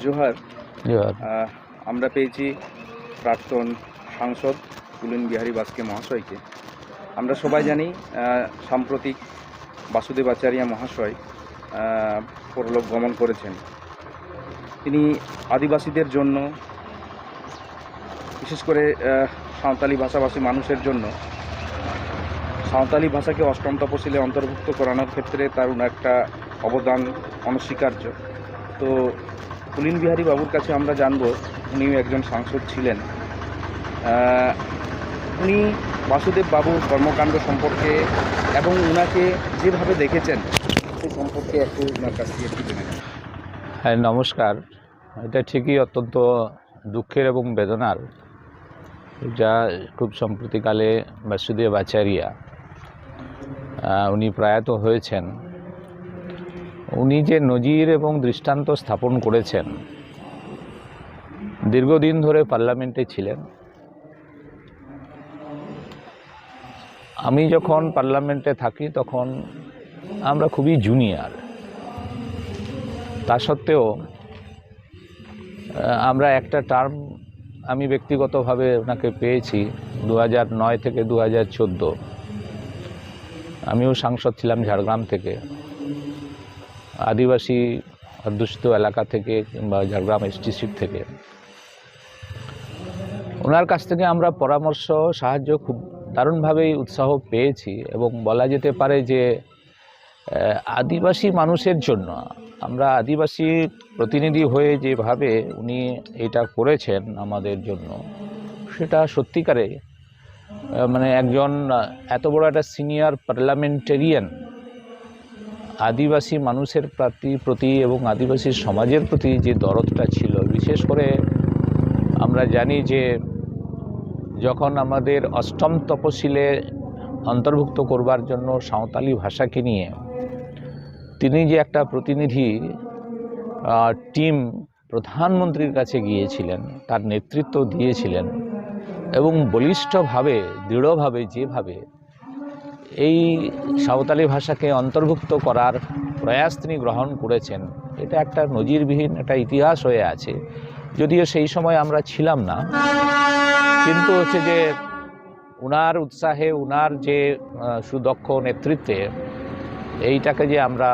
জোহার। জোহার। আমরা পেয়েছি প্রাক্তন সাংসদ পুলিন বিহারী বাস্কে মহাশয়কে। আমরা সবাই জানি সাম্প্রতিক বাসুদেব আচার্য মহাশয় পরলোক গমন করেছেন। তিনি আদিবাসীদের জন্য, বিশেষ করে সাঁওতালি ভাষাভাষী মানুষের জন্য সাঁওতালি ভাষাকে অষ্টম তপশিলে অন্তর্ভুক্ত করানোর ক্ষেত্রে তার একটা অবদান অনস্বীকার্য। তো পুলিন বিহারী বাবুর কাছে আমরা জানব, উনিও একজন সাংসদ ছিলেন, উনি বাসুদেব বাবুর কর্মকাণ্ড সম্পর্কে এবং উনাকে যেভাবে দেখেছেন সে সম্পর্কে একটু ওনার কাছ থেকে একটু জেনে নেন। হ্যাঁ, নমস্কার। এটা ঠিকই অত্যন্ত দুঃখের এবং বেদনার, যা খুব সম্প্রতিকালে বাসুদেব আচার্য উনি প্রয়াত হয়েছেন। উনি যে নজির এবং দৃষ্টান্ত স্থাপন করেছেন, দীর্ঘদিন ধরে পার্লামেন্টে ছিলেন। আমি যখন পার্লামেন্টে থাকি তখন আমরা খুবই জুনিয়র, তা সত্ত্বেও আমরা একটা টার্ম আমি ব্যক্তিগতভাবে ওনাকে পেয়েছি 2009 থেকে 2014। আমিও সাংসদ ছিলাম ঝাড়গ্রাম থেকে, আদিবাসী অধ্যুষিত এলাকা থেকে কিংবা ঝাড়গ্রাম এসটি সিট থেকে। ওনার কাছ থেকে আমরা পরামর্শ, সাহায্য খুব দারুণভাবেই উৎসাহ পেয়েছি এবং বলা যেতে পারে যে আদিবাসী মানুষের জন্য, আমরা আদিবাসী প্রতিনিধি হয়ে যেভাবে উনি এটা করেছেন আমাদের জন্য, সেটা সত্যিকারে মানে একজন এত বড় একটা সিনিয়র পার্লামেন্টেরিয়ান আদিবাসী মানুষের প্রতি এবং আদিবাসী সমাজের প্রতি যে দরদটা ছিল, বিশেষ করে আমরা জানি যে যখন আমাদের অষ্টম তপশিলে অন্তর্ভুক্ত করবার জন্য সাঁওতালি ভাষাকে নিয়ে তিনি যে একটা প্রতিনিধি টিম প্রধানমন্ত্রীর কাছে গিয়েছিলেন, তার নেতৃত্ব দিয়েছিলেন এবং বলিষ্ঠভাবে, দৃঢ়ভাবে যেভাবে এই সাঁওতালি ভাষাকে অন্তর্ভুক্ত করার প্রয়াস তিনি গ্রহণ করেছেন, এটা একটা নজিরবিহীন একটা ইতিহাস হয়ে আছে। যদিও সেই সময় আমরা ছিলাম না, কিন্তু হচ্ছে যে উনার উৎসাহে, উনার যে সুদক্ষ নেতৃত্বে এইটাকে যে আমরা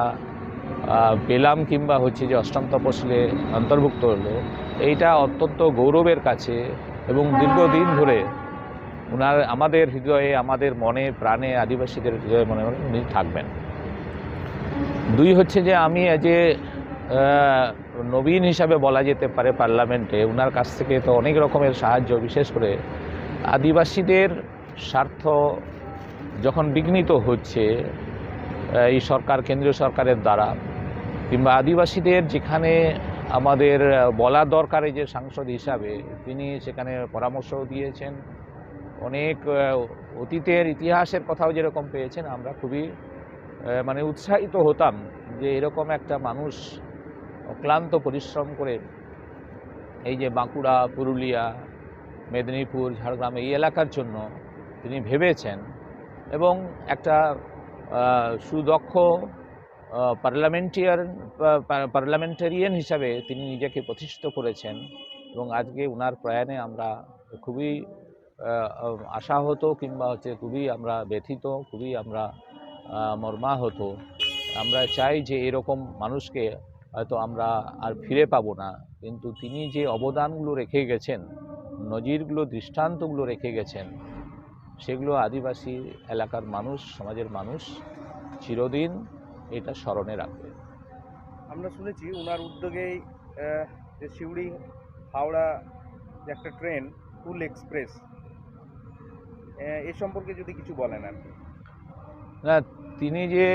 পেলাম কিংবা হচ্ছে যে অষ্টম তপশিলে অন্তর্ভুক্ত হলো, এইটা অত্যন্ত গৌরবের কাছে এবং দীর্ঘদিন ধরে উনার আমাদের হৃদয়ে, আমাদের মনে প্রাণে, আদিবাসীদের হৃদয়ে মনে মনে উনি থাকবেন। দুই হচ্ছে যে আমি যে নবীন হিসাবে বলা যেতে পারে পার্লামেন্টে, উনার কাছ থেকে তো অনেক রকমের সাহায্য, বিশেষ করে আদিবাসীদের স্বার্থ যখন বিঘ্নিত হচ্ছে এই সরকার, কেন্দ্রীয় সরকারের দ্বারা, কিংবা আদিবাসীদের যেখানে আমাদের বলা দরকারে যে সাংসদ হিসাবে তিনি সেখানে পরামর্শও দিয়েছেন, অনেক অতীতের ইতিহাসের কথাও যেরকম পেয়েছেন, আমরা খুবই মানে উৎসাহিত হতাম যে এরকম একটা মানুষ অক্লান্ত পরিশ্রম করে এই যে বাঁকুড়া, পুরুলিয়া, মেদিনীপুর, ঝাড়গ্রাম এই এলাকার জন্য তিনি ভেবেছেন এবং একটা সুদক্ষ পার্লামেন্টেরিয়ান হিসাবে তিনি নিজেকে প্রতিষ্ঠিত করেছেন। এবং আজকে ওনার প্রয়াণে আমরা খুবই আশাহত কিংবা হচ্ছে খুবই আমরা ব্যথিত, খুবই আমরা মর্মাহত। আমরা চাই যে এরকম মানুষকে হয়তো আমরা আর ফিরে পাবো না, কিন্তু তিনি যে অবদানগুলো রেখে গেছেন, নজিরগুলো, দৃষ্টান্তগুলো রেখে গেছেন, সেগুলো আদিবাসী এলাকার মানুষ, সমাজের মানুষ চিরদিন এটা স্মরণে রাখবে। আমরা শুনেছি ওনার উদ্যোগেই যে সিউড়ি হাওড়া যে একটা ট্রেন, হুল এক্সপ্রেস, এ সম্পর্কে যদি কিছু বলেন আর কি। না, তিনি যে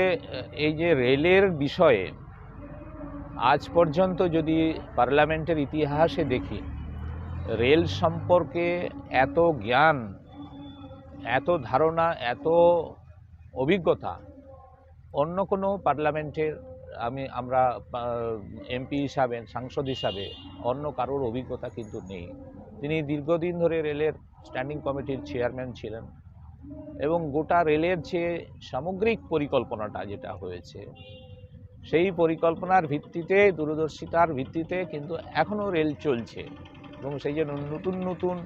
এই যে রেলের বিষয়ে আজ পর্যন্ত যদি পার্লামেন্টের ইতিহাসে দেখি, রেল সম্পর্কে এত জ্ঞান, এত ধারণা, এত অভিজ্ঞতা অন্য কোনো পার্লামেন্টের আমরা এমপি হিসাবে, সাংসদ হিসাবে অন্য কারোর অভিজ্ঞতা কিন্তু নেই। তিনি দীর্ঘদিন ধরে রেলের স্ট্যান্ডিং কমিটির চেয়ারম্যান ছিলেন এবং গোটা রেলের যে সামগ্রিক পরিকল্পনাটা যেটা হয়েছে, সেই পরিকল্পনার ভিত্তিতে, দূরদর্শিতার ভিত্তিতে কিন্তু এখনও রেল চলছে এবং সেই জন্য নতুন নতুন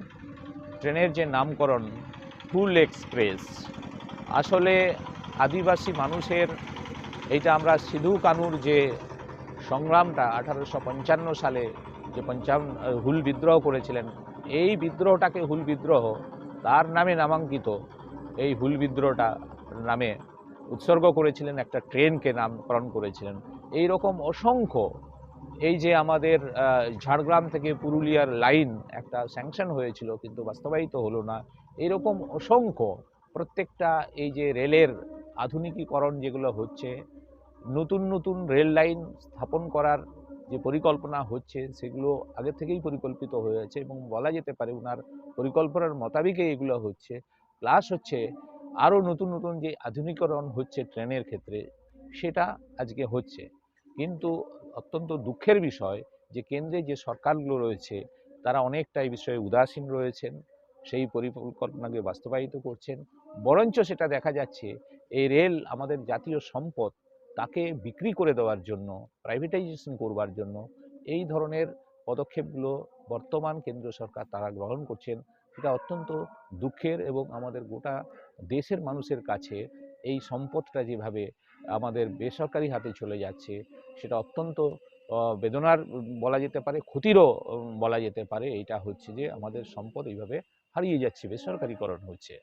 ট্রেনের যে নামকরণ হুল এক্সপ্রেস, আসলে আদিবাসী মানুষের এইটা আমরা সিধু কানুর যে সংগ্রামটা 1855 সালে যে হুল বিদ্রোহ করেছিলেন, এই বিদ্রোহটাকে হুল বিদ্রোহ তার নামে নামাঙ্কিত, এই হুল বিদ্রোহটা নামে উৎসর্গ করেছিলেন, একটা ট্রেনকে নামকরণ করেছিলেন। এই রকম অসংখ্য, এই যে আমাদের ঝাড়গ্রাম থেকে পুরুলিয়ার লাইন একটা স্যাংশন হয়েছিল কিন্তু বাস্তবায়িত হলো না, এইরকম অসংখ্য প্রত্যেকটা এই যে রেলের আধুনিকীকরণ যেগুলো হচ্ছে, নতুন নতুন রেল লাইন স্থাপন করার যে পরিকল্পনা হচ্ছে, সেগুলো আগে থেকেই পরিকল্পিত হয়েছে এবং বলা যেতে পারে ওনার পরিকল্পনার মোতাবেকই এগুলো হচ্ছে। প্লাস হচ্ছে আরও নতুন নতুন যে আধুনিকরণ হচ্ছে ট্রেনের ক্ষেত্রে, সেটা আজকে হচ্ছে। কিন্তু অত্যন্ত দুঃখের বিষয় যে কেন্দ্রে যে সরকারগুলো রয়েছে তারা অনেকটা এই বিষয়ে উদাসীন রয়েছেন, সেই পরিকল্পনাকে বাস্তবায়িত করছেন। বরঞ্চ সেটা দেখা যাচ্ছে এই রেল আমাদের জাতীয় সম্পদ, তাকে বিক্রি করে দেওয়ার জন্য, প্রাইভেটাইজেশন করবার জন্য এই ধরনের পদক্ষেপগুলো বর্তমান কেন্দ্র সরকার তারা গ্রহণ করছেন। এটা অত্যন্ত দুঃখের এবং আমাদের গোটা দেশের মানুষের কাছে এই সম্পদটা যেভাবে আমাদের বেসরকারি হাতে চলে যাচ্ছে, সেটা অত্যন্ত বেদনার বলা যেতে পারে, ক্ষতিরও বলা যেতে পারে। এইটা হচ্ছে যে আমাদের সম্পদ এইভাবে হারিয়ে যাচ্ছে, বেসরকারিকরণ হচ্ছে।